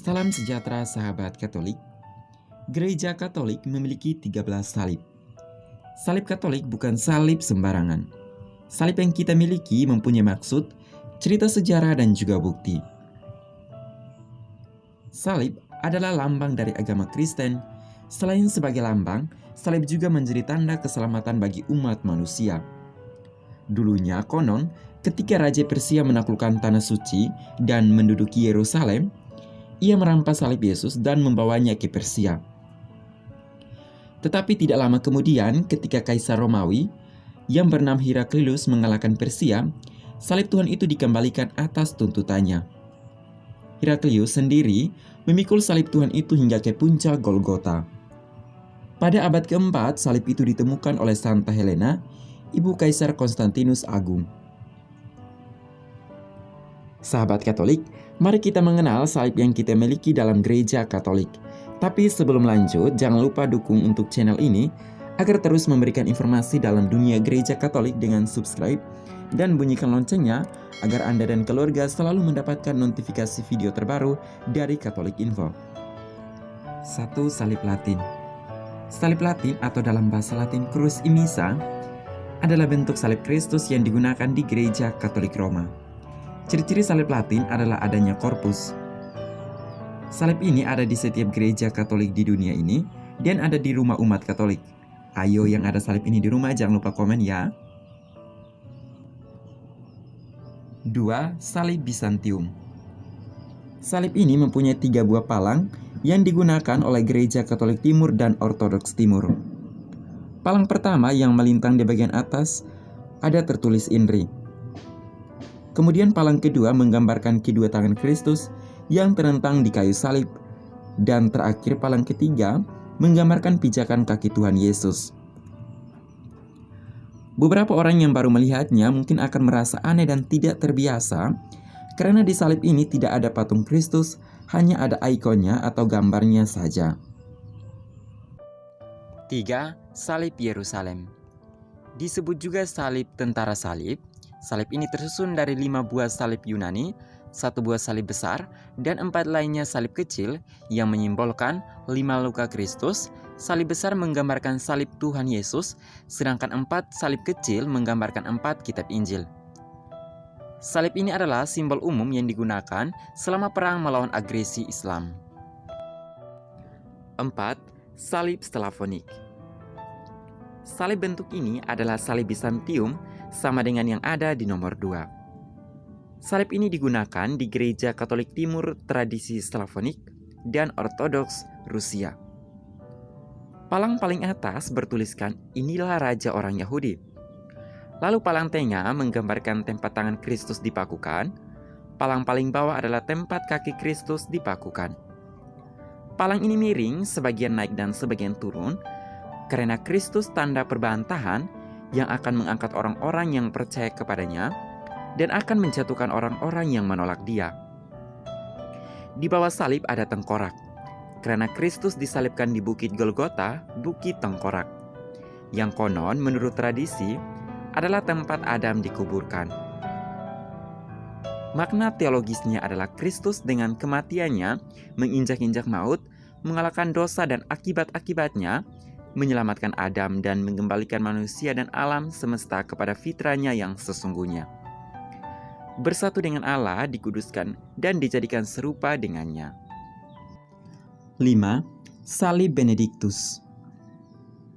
Salam sejahtera sahabat Katolik. Gereja Katolik memiliki 13 salib. Salib Katolik bukan salib sembarangan. Salib yang kita miliki mempunyai maksud, cerita sejarah dan juga bukti. Salib adalah lambang dari agama Kristen. Selain sebagai lambang, salib juga menjadi tanda keselamatan bagi umat manusia. Dulunya konon, ketika Raja Persia menaklukkan Tanah Suci dan menduduki Yerusalem, ia merampas salib Yesus dan membawanya ke Persia. Tetapi tidak lama kemudian, ketika Kaisar Romawi yang bernama Heraklius mengalahkan Persia, salib Tuhan itu dikembalikan atas tuntutannya. Heraklius sendiri memikul salib Tuhan itu hingga ke puncak Golgota. Pada abad keempat, salib itu ditemukan oleh Santa Helena, ibu Kaisar Konstantinus Agung. Sahabat Katolik, mari kita mengenal salib yang kita miliki dalam gereja Katolik. Tapi sebelum lanjut, jangan lupa dukung untuk channel ini agar terus memberikan informasi dalam dunia gereja Katolik dengan subscribe dan bunyikan loncengnya agar Anda dan keluarga selalu mendapatkan notifikasi video terbaru dari Katolik Info. 1. Salib Latin. Salib Latin atau dalam bahasa Latin Crux Immisa adalah bentuk salib Kristus yang digunakan di gereja Katolik Roma. Ciri-ciri salib Latin adalah adanya korpus. Salib ini ada di setiap gereja Katolik di dunia ini dan ada di rumah umat Katolik. Ayo yang ada salib ini di rumah jangan lupa komen ya. 2. Salib Bizantium. Salib ini mempunyai 3 buah palang yang digunakan oleh gereja Katolik Timur dan Ortodoks Timur. Palang pertama yang melintang di bagian atas ada tertulis INRI. Kemudian palang kedua menggambarkan kedua tangan Kristus yang terentang di kayu salib. Dan terakhir palang ketiga menggambarkan pijakan kaki Tuhan Yesus. Beberapa orang yang baru melihatnya mungkin akan merasa aneh dan tidak terbiasa karena di salib ini tidak ada patung Kristus, hanya ada ikonnya atau gambarnya saja. 3. Salib Yerusalem. Disebut juga salib tentara salib. Salib ini tersusun dari 5 buah salib Yunani, 1 buah salib besar, dan 4 lainnya salib kecil yang menyimbolkan 5 luka Kristus. Salib besar menggambarkan salib Tuhan Yesus, sedangkan 4 salib kecil menggambarkan 4 kitab Injil. Salib ini adalah simbol umum yang digunakan selama perang melawan agresi Islam. 4. Salib Slavonik. Salib bentuk ini adalah salib Bizantium, sama dengan yang ada di nomor 2. Salib ini digunakan di gereja Katolik Timur tradisi Slavonik dan Ortodoks Rusia. Palang paling atas bertuliskan inilah Raja orang Yahudi. Lalu palang tengah menggambarkan tempat tangan Kristus dipakukan. Palang paling bawah adalah tempat kaki Kristus dipakukan. Palang ini miring, sebagian naik dan sebagian turun, karena Kristus tanda perbantahan yang akan mengangkat orang-orang yang percaya kepadanya dan akan menjatuhkan orang-orang yang menolak dia. Di bawah salib ada tengkorak, karena Kristus disalibkan di Bukit Golgota, Bukit Tengkorak, yang konon menurut tradisi adalah tempat Adam dikuburkan. Makna teologisnya adalah Kristus dengan kematiannya menginjak-injak maut, mengalahkan dosa dan akibat-akibatnya, menyelamatkan Adam dan mengembalikan manusia dan alam semesta kepada fitrahnya yang sesungguhnya. Bersatu dengan Allah, dikuduskan dan dijadikan serupa dengannya. 5. Salib Benedictus.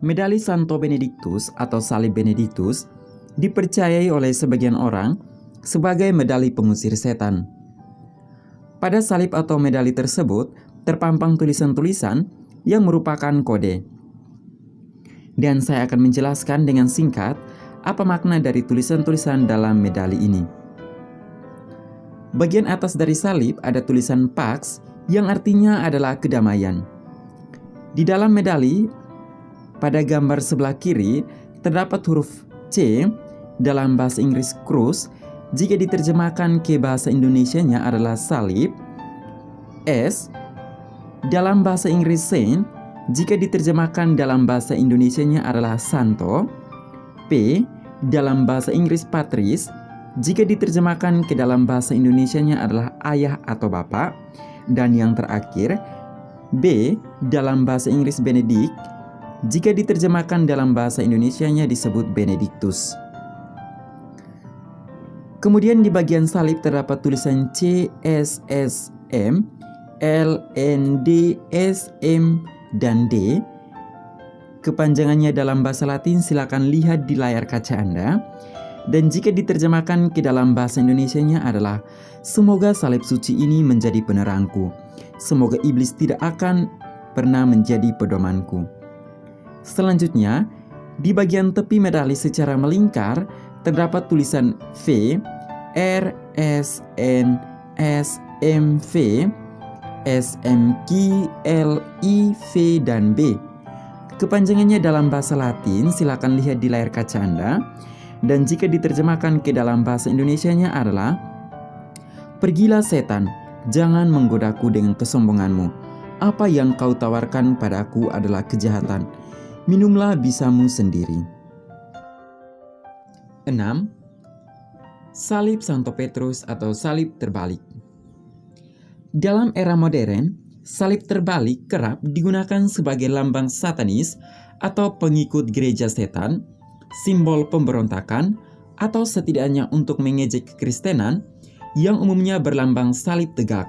Medali Santo Benedictus atau salib Benedictus dipercayai oleh sebagian orang sebagai medali pengusir setan. Pada salib atau medali tersebut terpampang tulisan-tulisan yang merupakan kode. Dan saya akan menjelaskan dengan singkat apa makna dari tulisan-tulisan dalam medali ini. Bagian atas dari salib ada tulisan Pax yang artinya adalah kedamaian. Di dalam medali, pada gambar sebelah kiri terdapat huruf C dalam bahasa Inggris Crux, jika diterjemahkan ke bahasa Indonesianya adalah salib. S dalam bahasa Inggris Saint, jika diterjemahkan dalam bahasa Indonesianya adalah Santo. P dalam bahasa Inggris Patris, jika diterjemahkan ke dalam bahasa Indonesianya adalah ayah atau bapak. Dan yang terakhir, B dalam bahasa Inggris Benedict, jika diterjemahkan dalam bahasa Indonesianya disebut Benedictus. Kemudian di bagian salib terdapat tulisan CSSM, LND, SM, dan D. Kepanjangannya dalam bahasa Latin silakan lihat di layar kaca Anda. Dan jika diterjemahkan ke dalam bahasa Indonesianya adalah, semoga salib suci ini menjadi penerangku. Semoga iblis tidak akan pernah menjadi pedomanku. Selanjutnya, di bagian tepi medali secara melingkar terdapat tulisan V, R, S, N, S, M, V, S, M, Q, L, I, V, dan B. Kepanjangannya dalam bahasa Latin silakan lihat di layar kaca Anda. Dan jika diterjemahkan ke dalam bahasa Indonesianya adalah, pergilah setan, jangan menggodaku dengan kesombonganmu. Apa yang kau tawarkan padaku adalah kejahatan. Minumlah bisamu sendiri. 6. Salib Santo Petrus atau salib terbalik. Dalam era modern, salib terbalik kerap digunakan sebagai lambang satanis atau pengikut gereja setan, simbol pemberontakan, atau setidaknya untuk mengejek kekristenan yang umumnya berlambang salib tegak.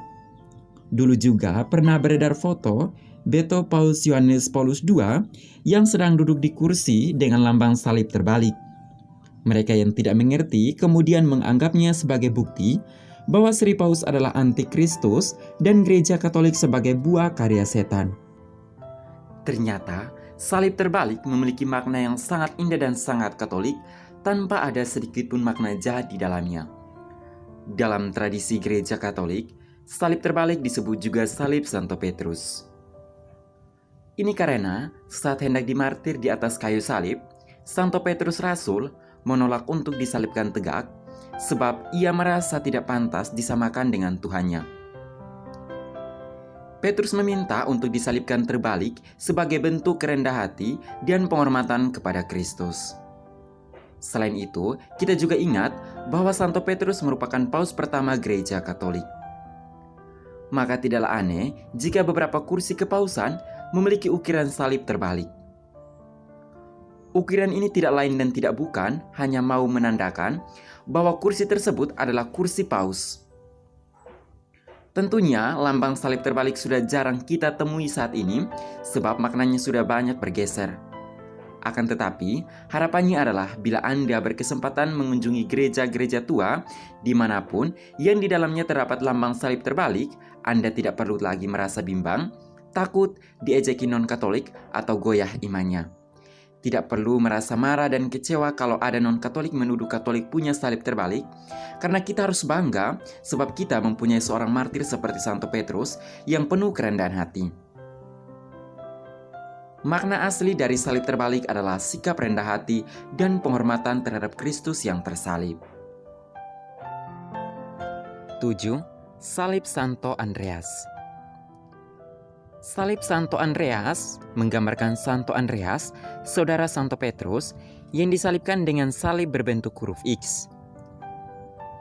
Dulu juga pernah beredar foto Beto Paus Yohanes Paulus II yang sedang duduk di kursi dengan lambang salib terbalik. Mereka yang tidak mengerti kemudian menganggapnya sebagai bukti bahwa Sri Paus adalah antikristus dan gereja Katolik sebagai buah karya setan. Ternyata, salib terbalik memiliki makna yang sangat indah dan sangat Katolik tanpa ada sedikit pun makna jahat di dalamnya. Dalam tradisi gereja Katolik, salib terbalik disebut juga salib Santo Petrus. Ini karena saat hendak dimartir di atas kayu salib, Santo Petrus Rasul menolak untuk disalibkan tegak sebab ia merasa tidak pantas disamakan dengan Tuhannya. Petrus meminta untuk disalibkan terbalik sebagai bentuk kerendah hati dan penghormatan kepada Kristus. Selain itu, kita juga ingat bahwa Santo Petrus merupakan paus pertama gereja Katolik. Maka tidaklah aneh jika beberapa kursi kepausan memiliki ukiran salib terbalik. Ukiran ini tidak lain dan tidak bukan hanya mau menandakan bahwa kursi tersebut adalah kursi paus. Tentunya lambang salib terbalik sudah jarang kita temui saat ini sebab maknanya sudah banyak bergeser. Akan tetapi, harapannya adalah bila Anda berkesempatan mengunjungi gereja-gereja tua dimanapun yang di dalamnya terdapat lambang salib terbalik, Anda tidak perlu lagi merasa bimbang, takut, diejeki non-Katolik, atau goyah imannya. Tidak perlu merasa marah dan kecewa kalau ada non-Katolik menuduh Katolik punya salib terbalik, karena kita harus bangga sebab kita mempunyai seorang martir seperti Santo Petrus yang penuh kerendahan hati. Makna asli dari salib terbalik adalah sikap rendah hati dan penghormatan terhadap Kristus yang tersalib. 7. Salib Santo Andreas. Salib Santo Andreas menggambarkan Santo Andreas, saudara Santo Petrus, yang disalibkan dengan salib berbentuk huruf X.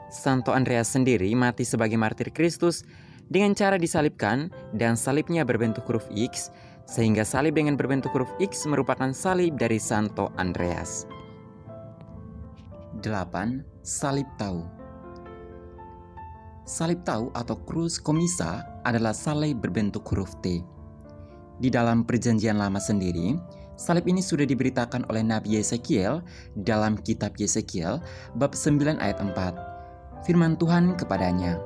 Santo Andreas sendiri mati sebagai martir Kristus dengan cara disalibkan dan salibnya berbentuk huruf X, sehingga salib dengan berbentuk huruf X merupakan salib dari Santo Andreas. 8. Salib Tau. Salib Tau atau Cruz Commissa adalah salib berbentuk huruf T. Di dalam Perjanjian Lama sendiri, salib ini sudah diberitakan oleh Nabi Yesekiel dalam kitab Yesekiel bab 9 ayat 4. Firman Tuhan kepadanya,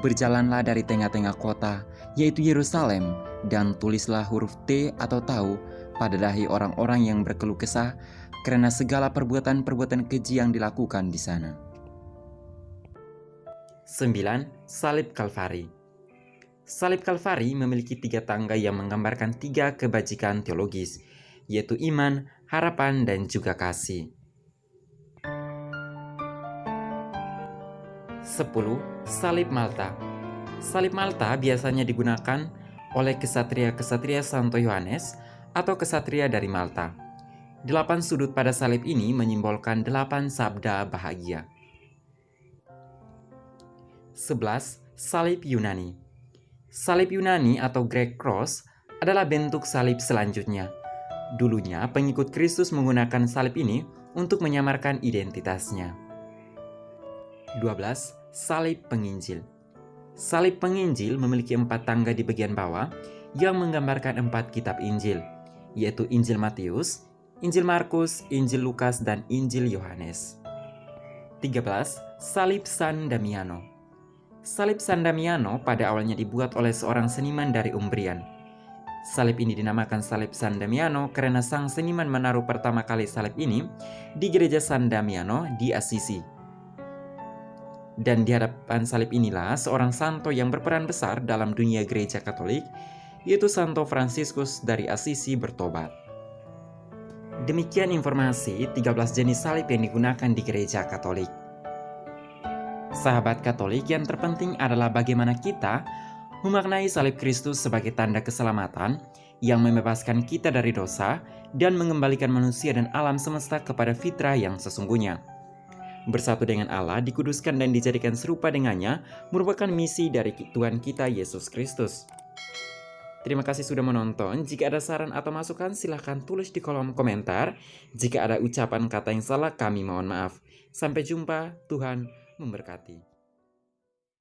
"Berjalanlah dari tengah-tengah kota, yaitu Yerusalem, dan tulislah huruf T atau Tau pada dahi orang-orang yang berkeluh kesah karena segala perbuatan-perbuatan keji yang dilakukan di sana." 9. Salib Kalvari. Salib Kalvari memiliki 3 tangga yang menggambarkan 3 kebajikan teologis, yaitu iman, harapan, dan juga kasih. 10. Salib Malta. Salib Malta biasanya digunakan oleh kesatria-kesatria Santo Yohanes atau kesatria dari Malta. 8 sudut pada salib ini menyimbolkan 8 sabda bahagia. 11. Salib Yunani. Salib Yunani atau Greek Cross adalah bentuk salib selanjutnya. Dulunya pengikut Kristus menggunakan salib ini untuk menyamarkan identitasnya. 12. Salib Penginjil. Salib Penginjil memiliki 4 tangga di bagian bawah yang menggambarkan 4 kitab Injil, yaitu Injil Matius, Injil Markus, Injil Lukas, dan Injil Yohanes. 13. Salib San Damiano. Salib San Damiano pada awalnya dibuat oleh seorang seniman dari Umbrian. Salib ini dinamakan salib San Damiano karena sang seniman menaruh pertama kali salib ini di gereja San Damiano di Assisi. Dan di hadapan salib inilah seorang santo yang berperan besar dalam dunia gereja Katolik, yaitu Santo Fransiskus dari Assisi bertobat. Demikian informasi 13 jenis salib yang digunakan di gereja Katolik. Sahabat Katolik, yang terpenting adalah bagaimana kita memaknai salib Kristus sebagai tanda keselamatan yang membebaskan kita dari dosa dan mengembalikan manusia dan alam semesta kepada fitrah yang sesungguhnya. Bersatu dengan Allah, dikuduskan dan dijadikan serupa dengannya merupakan misi dari Tuhan kita Yesus Kristus. Terima kasih sudah menonton. Jika ada saran atau masukan, silahkan tulis di kolom komentar. Jika ada ucapan kata yang salah, kami mohon maaf. Sampai jumpa, Tuhan memberkati.